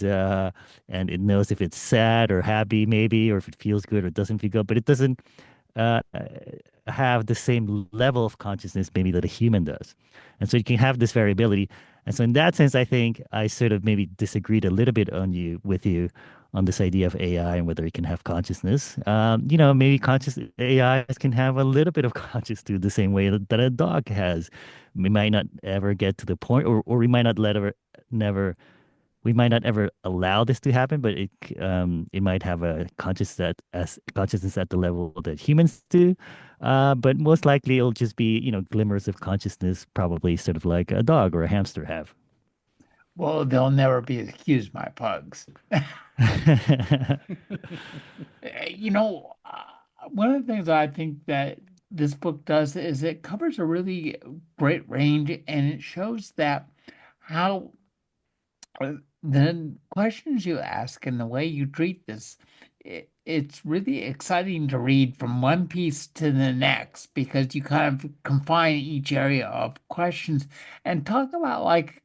Speaker 2: it knows if it's sad or happy, maybe, or if it feels good or doesn't feel good, but it doesn't uh, have the same level of consciousness maybe that a human does. And so you can have this variability. And so in that sense, I think I sort of maybe disagreed a little bit with you on this idea of AI and whether it can have consciousness. Maybe conscious AIs can have a little bit of consciousness too, the same way that a dog has. We might not ever get to the point, or we might not never we might not ever allow this to happen, but it might have a consciousness at the level that humans do. But most likely it'll just be, glimmers of consciousness, probably sort of like a dog or a hamster have.
Speaker 1: Well, they'll never be as cute as my pugs. One of the things I think that this book does is it covers a really great range and it shows that how the questions you ask and the way you treat this, it's really exciting to read from one piece to the next because you kind of confine each area of questions and talk about like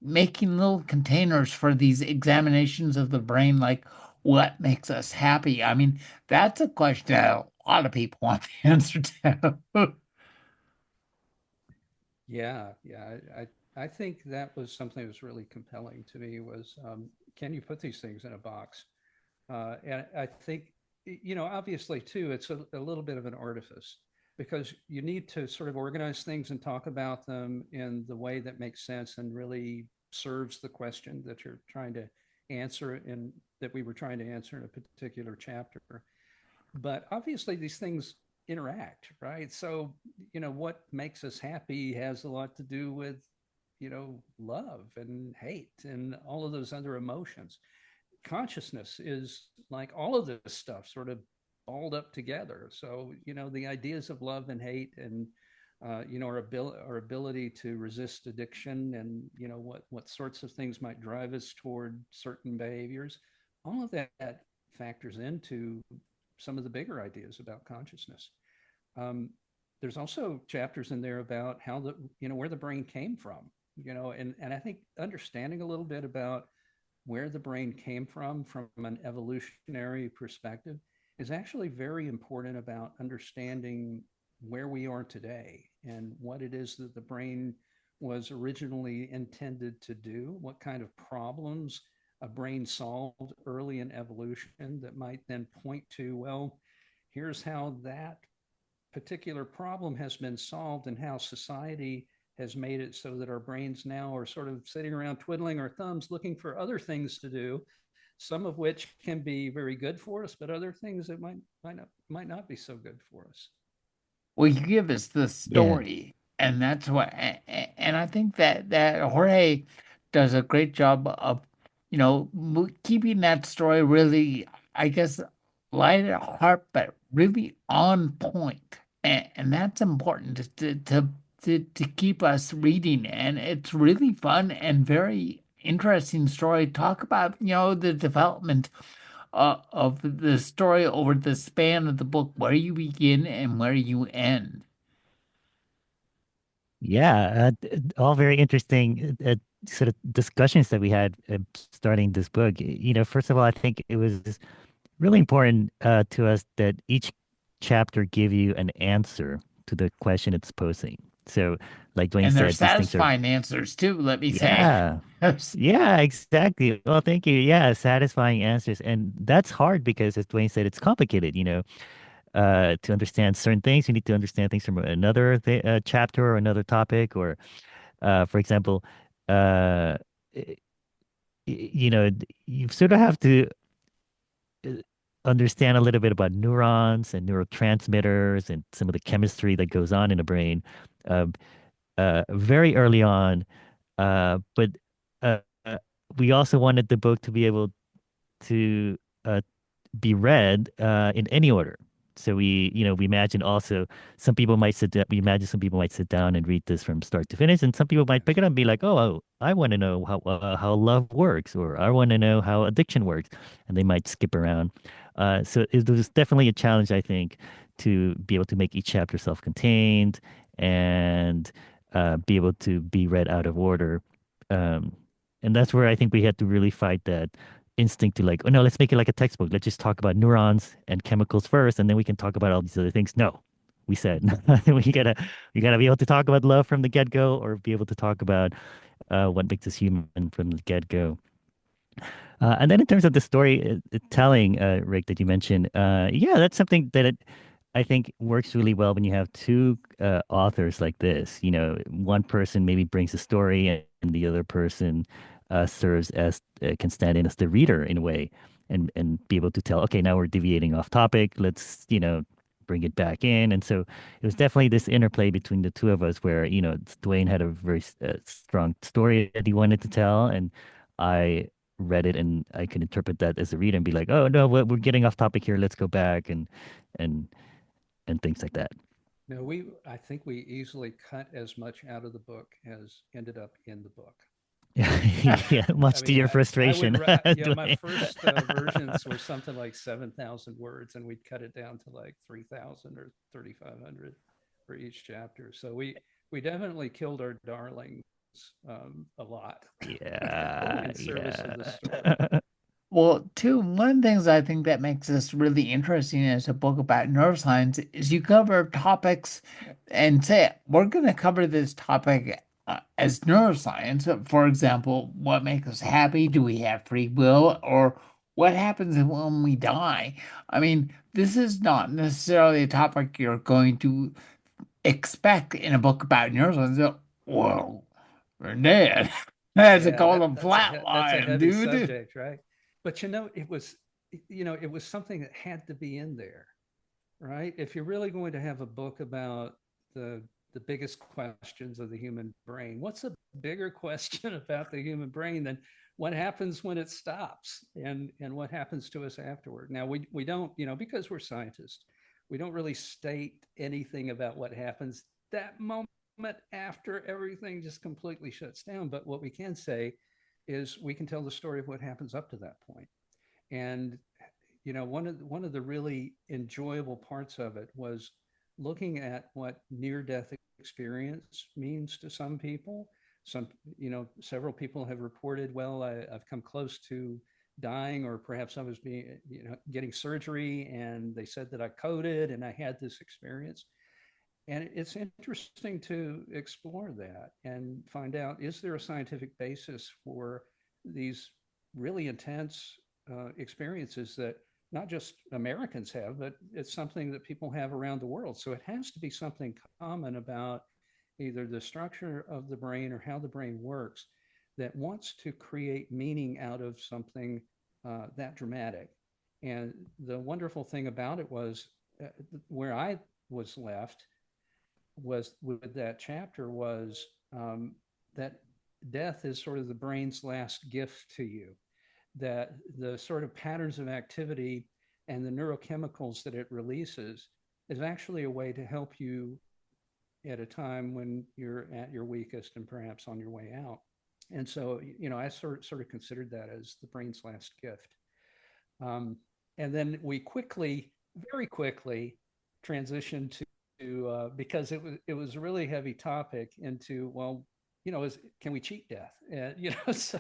Speaker 1: making little containers for these examinations of the brain, like what makes us happy. I mean, that's a question that a lot of people want the answer to.
Speaker 3: Yeah, yeah. I think that was something that was really compelling to me was can you put these things in a box? And I think, obviously too, it's a little bit of an artifice because you need to sort of organize things and talk about them in the way that makes sense and really serves the question that you're trying to answer in that we were trying to answer in a particular chapter. But obviously these things interact, right? So what makes us happy has a lot to do with love and hate and all of those other emotions. Consciousness is like all of this stuff sort of balled up together. So the ideas of love and hate and our ability to resist addiction and what sorts of things might drive us toward certain behaviors, all of that factors into some of the bigger ideas about consciousness. um, there's also chapters in there about how where the brain came from, and I think understanding a little bit about where the brain came from an evolutionary perspective is actually very important about understanding where we are today and what it is that the brain was originally intended to do, what kind of problems a brain solved early in evolution that might then point to, well, here's how that particular problem has been solved and how society has made it so that our brains now are sort of sitting around twiddling our thumbs looking for other things to do, some of which can be very good for us, but other things that might not be so good for us.
Speaker 1: Well, you give us the
Speaker 2: Yeah.
Speaker 1: story, and that's what, and I think that Jorge does a great job of, keeping that story really, I guess, light at heart, but really on point, and that's important to keep us reading, and it's really fun and very interesting story. Talk about, the development of the story over the span of the book, where you begin and where you end.
Speaker 2: Yeah, all very interesting sort of discussions that we had starting this book. First of all, I think it was really important to us that each chapter give you an answer to the question it's posing. So, like Dwayne
Speaker 1: And they're
Speaker 2: said, these things are,
Speaker 1: satisfying answers too, let me say.
Speaker 2: yeah, yeah, exactly. Well, thank you. Yeah, satisfying answers. And that's hard because, as Dwayne said, it's complicated, to understand certain things. You need to understand things from another chapter or another topic, or, for example, uh, y- you sort of have to uh, understand a little bit about neurons and neurotransmitters and some of the chemistry that goes on in the brain uh, very early on. But uh, uh, we also wanted the book to be able to be read in any order. So we imagine also some people might we imagine some people might sit down and read this from start to finish, and some people might pick
Speaker 3: Yes.
Speaker 2: it up and be like, oh, I want to know how love works, or I want to know how addiction works, and they might skip around. So it was definitely a challenge, I think, to be able to make each chapter self-contained and be able to be read out of order. Um, and that's where I think we had to really fight that instinct to like, oh no, let's make it like a textbook. Let's just talk about neurons and chemicals first, and then we can talk about all these other things. No, we said we gotta be able to talk about love from the get-go, or be able to talk about what makes us human from the get-go. And then in terms of the story telling, Rick, that you mentioned, yeah, that's something that I think works really well when you have two authors like this. One person maybe brings the story, and the other person serves as can stand in as the reader in a way, and be able to tell, okay, now we're deviating off topic. Let's bring it back in. And so it was definitely this interplay between the two of us, where Dwayne had a very strong story that he wanted to tell, and I read it and I can interpret that as a reader and be like, oh no, we're getting off topic here. Let's go back and and things like that.
Speaker 3: No, I think we easily cut as much out of the book as ended up in the book.
Speaker 2: Yeah,
Speaker 3: I
Speaker 2: much to
Speaker 3: mean,
Speaker 2: your
Speaker 3: I would,
Speaker 2: frustration,
Speaker 3: my
Speaker 2: Dwayne.
Speaker 3: first versions were something like 7,000 words, and we'd cut it down to like 3,000 or 3,500 for each chapter. So we definitely killed our darlings a lot
Speaker 2: Yeah,
Speaker 3: in service of the story.
Speaker 2: yeah.
Speaker 1: Well, too, one of the things I think that makes this really interesting as a book about neuroscience is you cover topics and say, we're going to cover this topic as neuroscience. For example, what makes us happy? Do we have free will? Or what happens when we die? I mean, this is not necessarily a topic you're going to expect in a book about neuroscience. Well, we're dead. That's a
Speaker 3: Yeah,
Speaker 1: called a
Speaker 3: that's a
Speaker 1: flatline,
Speaker 3: heavy
Speaker 1: dude.
Speaker 3: subject, right? But it was something that had to be in there, right? If you're really going to have a book about the biggest questions of the human brain, what's a bigger question about the human brain than what happens when it stops and what happens to us afterward? Now we don't, because we're scientists, we don't really state anything about what happens that moment after everything just completely shuts down. But what we can say is we can tell the story of what happens up to that point. And one of the really enjoyable parts of it was looking at what near death experience means to some people. Some, several people have reported, well, I've come close to dying, or perhaps I was being, getting surgery, and they said that I coded and I had this experience. And it's interesting to explore that and find out, is there a scientific basis for these really intense experiences that not just Americans have, but it's something that people have around the world. So it has to be something common about either the structure of the brain or how the brain works that wants to create meaning out of something that dramatic. And the wonderful thing about it was where I was left was with that chapter was that death is sort of the brain's last gift to you, that the sort of patterns of activity and the neurochemicals that it releases is actually a way to help you at a time when you're at your weakest and perhaps on your way out. And so, I sort of considered that as the brain's last gift. Um, and then we very quickly, transitioned to because it was a really heavy topic into, well, can we cheat death? And so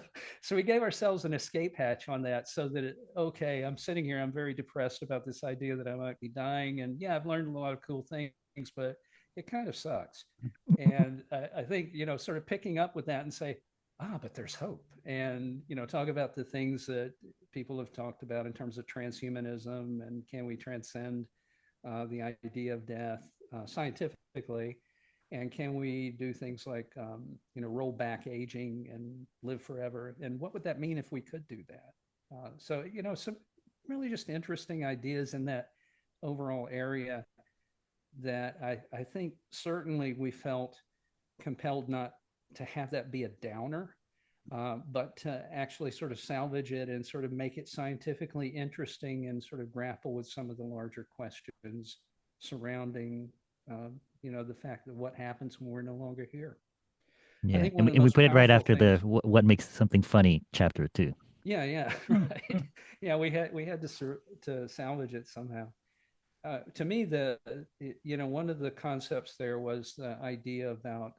Speaker 3: we gave ourselves an escape hatch on that, so that okay, I'm sitting here, I'm very depressed about this idea that I might be dying, and yeah, I've learned a lot of cool things, but it kind of sucks. And I think, sort of picking up with that and say, but there's hope, and talk about the things that people have talked about in terms of transhumanism, and can we transcend the idea of death scientifically, and can we do things like roll back aging and live forever, and what would that mean if we could do that? So some really just interesting ideas in that overall area that I think certainly we felt compelled not to have that be a downer, but to actually sort of salvage it and sort of make it scientifically interesting and sort of grapple with some of the larger questions surrounding, the fact of what happens when we're no longer here. I
Speaker 2: Yeah,
Speaker 3: think
Speaker 2: and
Speaker 3: one
Speaker 2: we,
Speaker 3: of the
Speaker 2: and we
Speaker 3: most
Speaker 2: put it right
Speaker 3: powerful
Speaker 2: after the
Speaker 3: things.
Speaker 2: what makes something funny chapter too.
Speaker 3: Yeah, yeah, right. Yeah, we had to salvage it somehow. To me, one of the concepts there was the idea about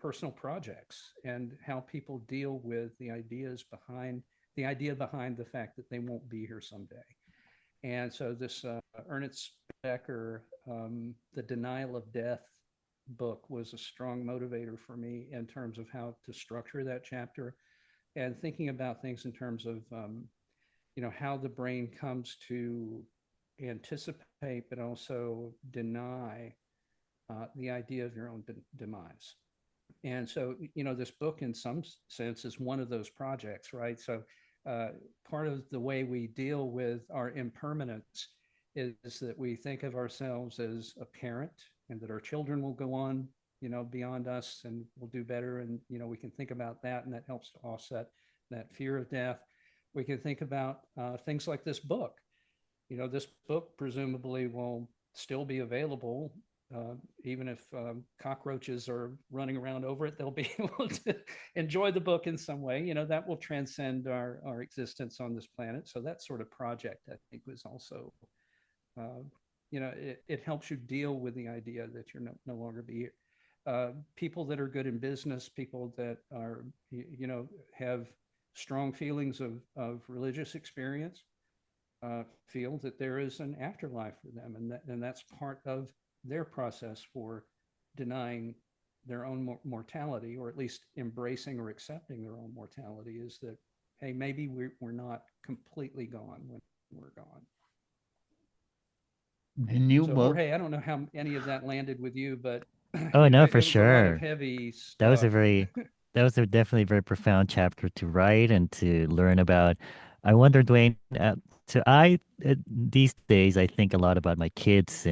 Speaker 3: personal projects and how people deal with the idea behind the fact that they won't be here someday. And so this Ernest Becker, the Denial of Death book, was a strong motivator for me in terms of how to structure that chapter, and thinking about things in terms of how the brain comes to anticipate but also deny the idea of your own demise. And so, this book, in some sense, is one of those projects, right? So, uh, part of the way we deal with our impermanence is that we think of ourselves as a parent, and that our children will go on, beyond us, and will do better. And, we can think about that, and that helps to offset that fear of death. We can think about things like this book. This book presumably will still be available, even if cockroaches are running around over it. They'll be able to enjoy the book in some way. That will transcend our existence on this planet. So that sort of project, I think, was also, uh, it helps you deal with the idea that you're no longer be here. People that are good in business, people that are, have strong feelings of religious experience feel that there is an afterlife for them, and that's part of their process for denying their own mortality, or at least embracing or accepting their own mortality, is that, hey, maybe we're not completely gone when we're gone.
Speaker 1: The new
Speaker 3: So,
Speaker 1: book.
Speaker 3: Jorge, I don't know how any of that landed with you, but
Speaker 2: Oh no, for
Speaker 3: it was a lot of
Speaker 2: sure.
Speaker 3: heavy
Speaker 2: That was a
Speaker 3: stuff.
Speaker 2: very that was a definitely very profound chapter to write and to learn about. I wonder, Dwayne, so I these days I think a lot about my kids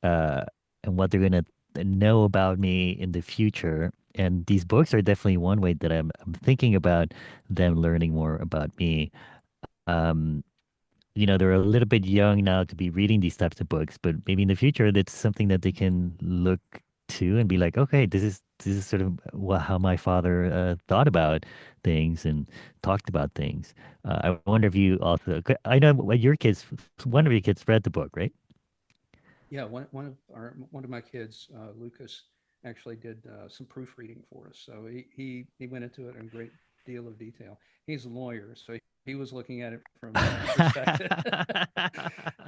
Speaker 2: uh and what they're gonna know about me in the future. And these books are definitely one way that I'm thinking about them learning more about me. Um, they're a little bit young now to be reading these types of books, but maybe in the future that's something that they can look to and be like, okay, this is sort of how my father thought about things and talked about things. I wonder if you also, I know your kids, one of your kids read the book, right?
Speaker 3: Yeah, one of my kids, Lucas, actually did some proofreading for us. So he went into it in a great deal of detail. He's a lawyer, so he was looking at it from that perspective.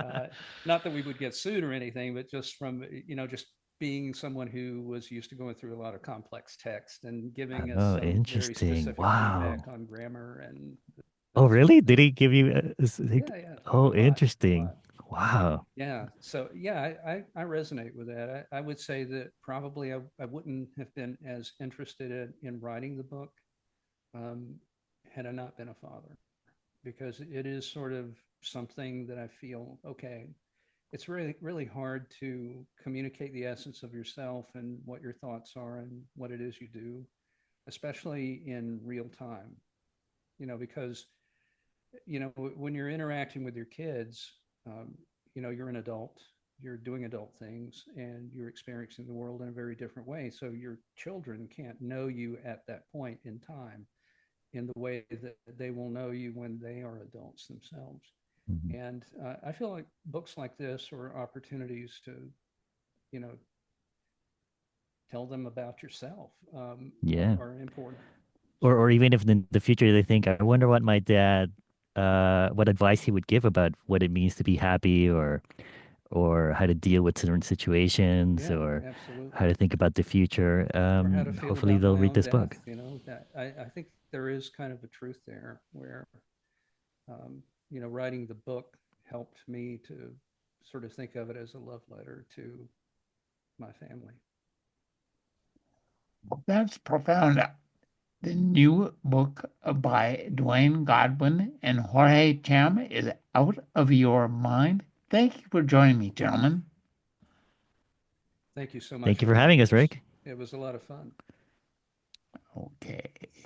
Speaker 3: uh, Not that we would get sued or anything, but just from just being someone who was used to going through a lot of complex text and giving us
Speaker 2: Oh,
Speaker 3: some very
Speaker 2: interesting.
Speaker 3: specific feedback
Speaker 2: Wow.
Speaker 3: on grammar and
Speaker 2: Oh,
Speaker 3: those sort of
Speaker 2: really? Did
Speaker 3: things.
Speaker 2: he give you
Speaker 3: Yeah, yeah, a
Speaker 2: oh,
Speaker 3: lot, a
Speaker 2: interesting.
Speaker 3: lot.
Speaker 2: Wow.
Speaker 3: Yeah. So yeah, I resonate with that. I would say that probably I wouldn't have been as interested in writing the book um, had I not been a father, because it is sort of something that I feel, okay, it's really, really hard to communicate the essence of yourself and what your thoughts are and what it is you do, especially in real time, because when you're interacting with your kids, um, you're an adult, you're doing adult things, and you're experiencing the world in a very different way. So your children can't know you at that point in time in the way that they will know you when they are adults themselves.
Speaker 2: Mhm.
Speaker 3: And I feel like books like this or opportunities to, you know, tell them about yourself
Speaker 2: Yeah.
Speaker 3: are important.
Speaker 2: Or
Speaker 3: So
Speaker 2: even if in the future they think, I wonder what my dad, what advice he would give about what it means to be happy or how to deal with certain situations
Speaker 3: yeah,
Speaker 2: or how
Speaker 3: absolutely.
Speaker 2: to think about the future.
Speaker 3: Or how to feel
Speaker 2: Hopefully
Speaker 3: about
Speaker 2: they'll
Speaker 3: my
Speaker 2: read
Speaker 3: own
Speaker 2: this
Speaker 3: death.
Speaker 2: book.
Speaker 3: I think there is kind of a truth there where, um, writing the book helped me to sort of think of it as a love letter to my family.
Speaker 1: That's profound. The new book by Dwayne Godwin and Jorge Cham is Out of Your Mind. Thank you for joining me, gentlemen.
Speaker 3: Thank you so
Speaker 2: Thank
Speaker 3: much,
Speaker 2: you for
Speaker 3: Jorge.
Speaker 2: having us, Rick.
Speaker 3: It was a lot of fun.
Speaker 1: Okay.